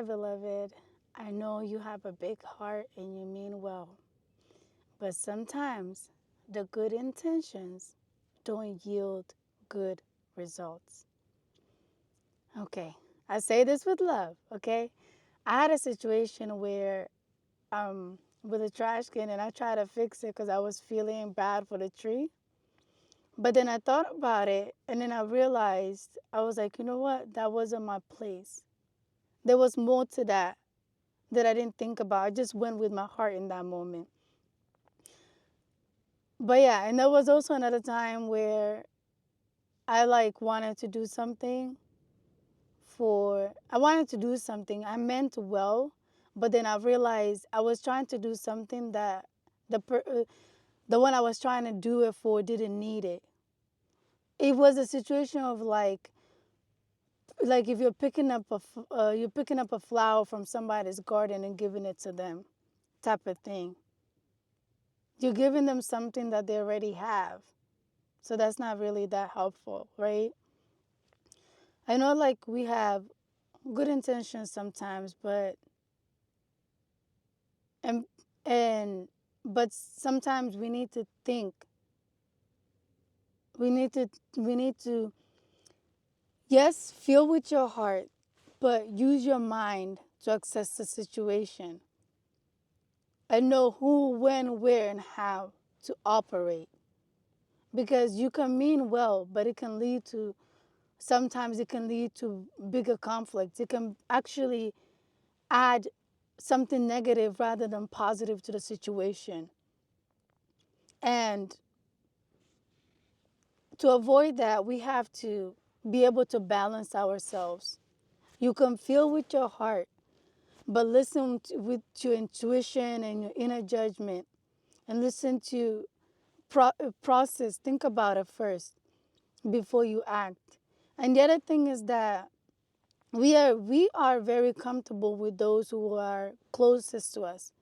Hi, beloved. I know you have a big heart and you mean well, but sometimes the good intentions don't yield good results. Okay, I say this with love, okay? I had a situation where, with a trash can and I tried to fix it because I was feeling bad for the tree. But then I thought about it and then I realized, I was like, you know what? That wasn't my place. There was more to that I didn't think about. I just went with my heart in that moment. But yeah, and there was also another time where I like wanted to do something I wanted to do something. I meant well, but then I realized I was trying to do something that the one I was trying to do it for didn't need it. It was a situation of like if you're picking up a flower from somebody's garden and giving it to them, type of thing. You're giving them something that they already have. So that's not really that helpful, right? I know like we have good intentions sometimes, and and but sometimes we need to think. We need to yes, feel with your heart, but use your mind to assess the situation and know who, when, where and how to operate. Because you can mean well, but sometimes it can lead to bigger conflicts. It can actually add something negative rather than positive to the situation. And to avoid that, we have to be able to balance ourselves. You can feel with your heart, but listen with your intuition and your inner judgment and listen to process, think about it first before you act. And the other thing is that we are very comfortable with those who are closest to us.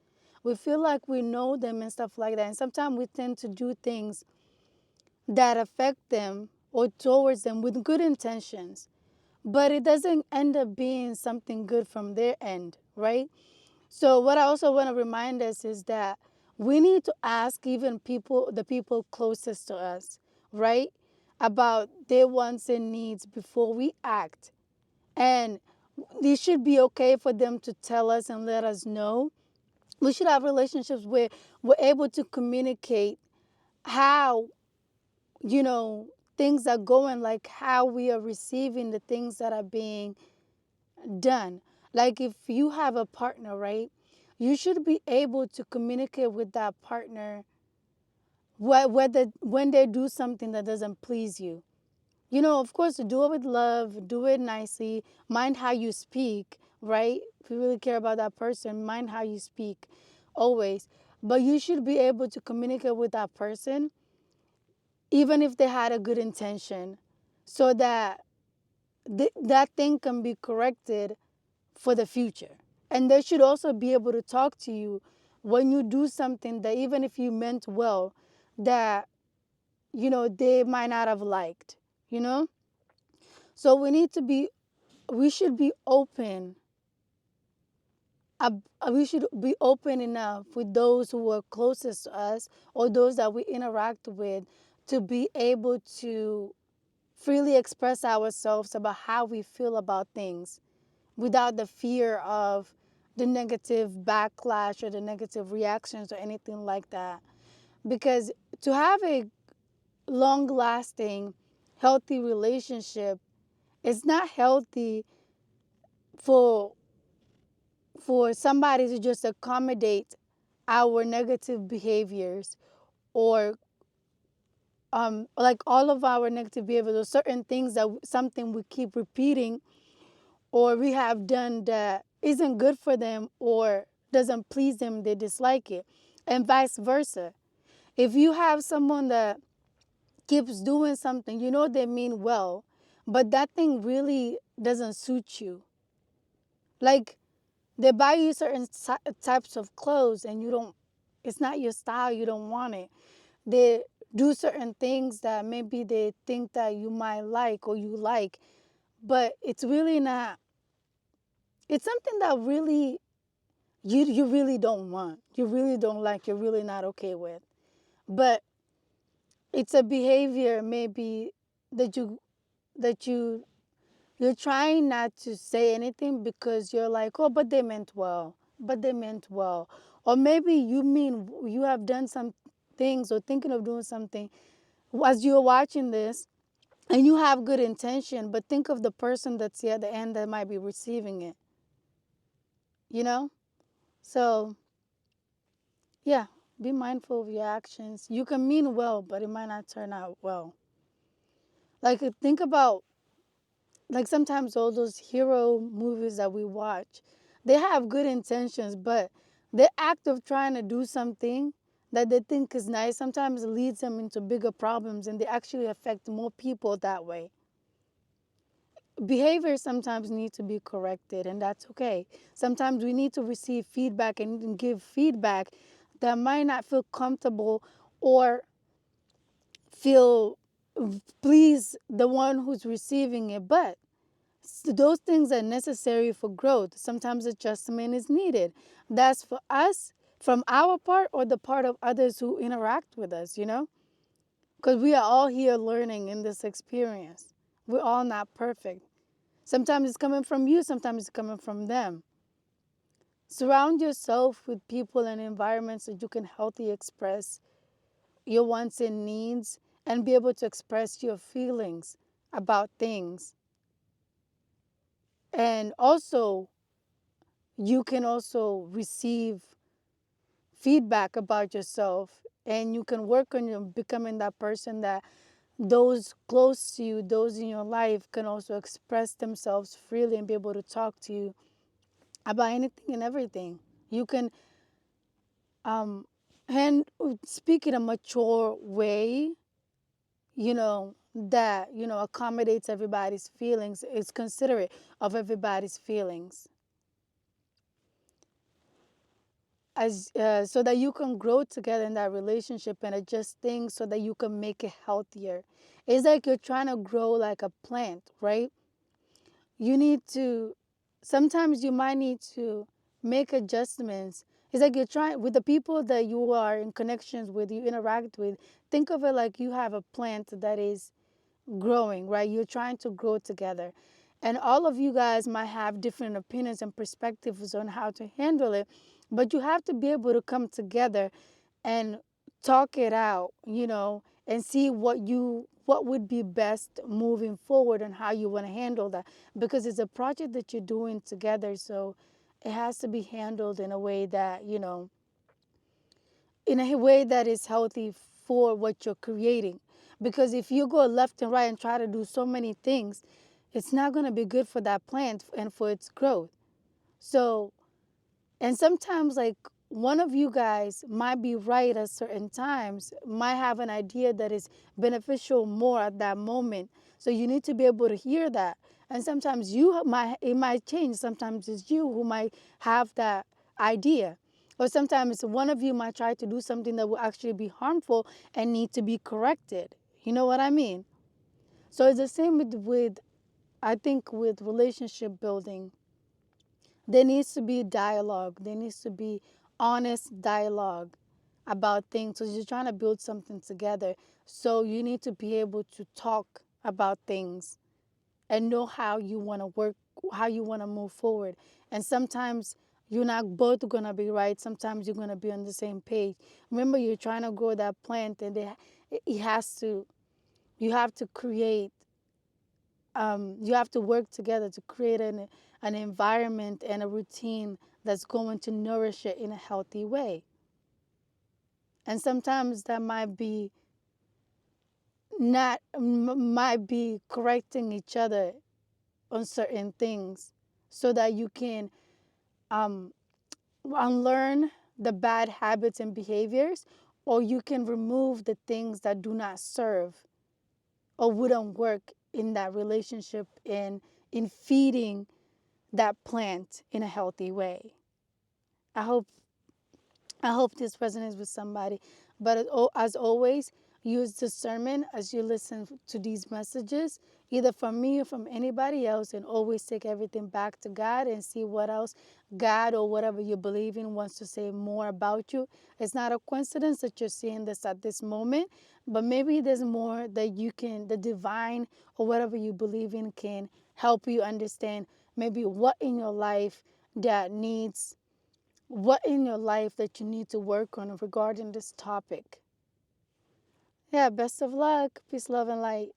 We feel like we know them and stuff like that. And sometimes we tend to do things that affect them or towards them with good intentions, but it doesn't end up being something good from their end, right? So what I also want to remind us is that we need to ask even the people closest to us, right, about their wants and needs before we act. And it should be okay for them to tell us and let us know. We should have relationships where we're able to communicate how, you know, things are going, like how we are receiving the things that are being done. Like if you have a partner, right? You should be able to communicate with that partner whether when they do something that doesn't please you. You know, of course, do it with love, do it nicely, mind how you speak, right? If you really care about that person, mind how you speak always. But you should be able to communicate with that person, even if they had a good intention, so that that thing can be corrected for the future. And they should also be able to talk to you when you do something that, even if you meant well, that, they might not have liked, you know? So we should be open. We should be open enough with those who are closest to us or those that we interact with to be able to freely express ourselves about how we feel about things without the fear of the negative backlash or the negative reactions or anything like that. Because to have a long lasting, healthy relationship, it's not healthy for somebody to just accommodate our negative behaviors or like all of our negative behaviors or certain things that something we keep repeating or we have done that isn't good for them or doesn't please them, they dislike it, and vice versa. If you have someone that keeps doing something, they mean well, but that thing really doesn't suit you. Like they buy you certain types of clothes and it's not your style, you don't want it. They do certain things that maybe they think that you might like or you like, but it's really not It's something that really you really don't want. You really don't like. You're really not okay with. But it's a behavior maybe that you you're trying not to say anything because you're like, oh, but they meant well. But they meant well. Or maybe you have done some things or thinking of doing something as you're watching this and you have good intention, but think of the person that's at the end that might be receiving it, you know? So, yeah, be mindful of your actions. You can mean well, but it might not turn out well. Like, think about, like, sometimes all those hero movies that we watch, they have good intentions, but the act of trying to do something that they think is nice sometimes leads them into bigger problems and they actually affect more people that way. Behaviors sometimes need to be corrected, and that's okay. Sometimes we need to receive feedback and give feedback that might not feel comfortable or feel please the one who's receiving it, but those things are necessary for growth. Sometimes adjustment is needed. That's for us from our part or the part of others who interact with us, because we are all here learning in this experience. We're all not perfect. Sometimes it's coming from you, sometimes it's coming from them. Surround yourself with people and environments that you can healthily express your wants and needs and be able to express your feelings about things. And also, you can also receive feedback about yourself and you can work on your becoming that person that those close to you, those in your life can also express themselves freely and be able to talk to you about anything and everything. You can um and speak in a mature way, that accommodates everybody's feelings, is considerate of everybody's feelings, as so that you can grow together in that relationship and adjust things so that you can make it healthier. It's like you're trying to grow like a plant, right? You need to, sometimes you might need to make adjustments. It's like you're trying with the people that you are in connections with, you interact with. Think of it like you have a plant that is growing, right? You're trying to grow together. And all of you guys might have different opinions and perspectives on how to handle it, but you have to be able to come together and talk it out, and see what would be best moving forward and how you want to handle that, because it's a project that you're doing together, so it has to be handled in a way that, in a way that is healthy for what you're creating. Because if you go left and right and try to do so many things, it's not going to be good for that plant and for its growth. So, and sometimes, like, one of you guys might be right at certain times, might have an idea that is beneficial more at that moment. So you need to be able to hear that. And sometimes it might change. Sometimes it's you who might have that idea. Or sometimes one of you might try to do something that will actually be harmful and need to be corrected. You know what I mean? So it's the same with I think with relationship building. There needs to be dialogue. There needs to be honest dialogue about things. So you're trying to build something together. So you need to be able to talk about things and know how you want to work, how you want to move forward. And sometimes you're not both going to be right. Sometimes you're going to be on the same page. Remember, you're trying to grow that plant, and it has to, you have to create you have to work together to create an environment and a routine that's going to nourish it in a healthy way. And sometimes that might be not might be correcting each other on certain things so that you can um, unlearn the bad habits and behaviors, or you can remove the things that do not serve or wouldn't work in that relationship in feeding that plant in a healthy way. I hope I hope this resonates with somebody. But as always, use discernment as you listen to these messages. either from me or from anybody else, and always take everything back to God and see what else God or whatever you believe in wants to say more about you. It's not a coincidence that you're seeing this at this moment, but maybe there's more that you can, the divine or whatever you believe in can help you understand maybe what in your life that needs, what in your life that you need to work on regarding this topic. Yeah, best of luck. Peace, love, and light.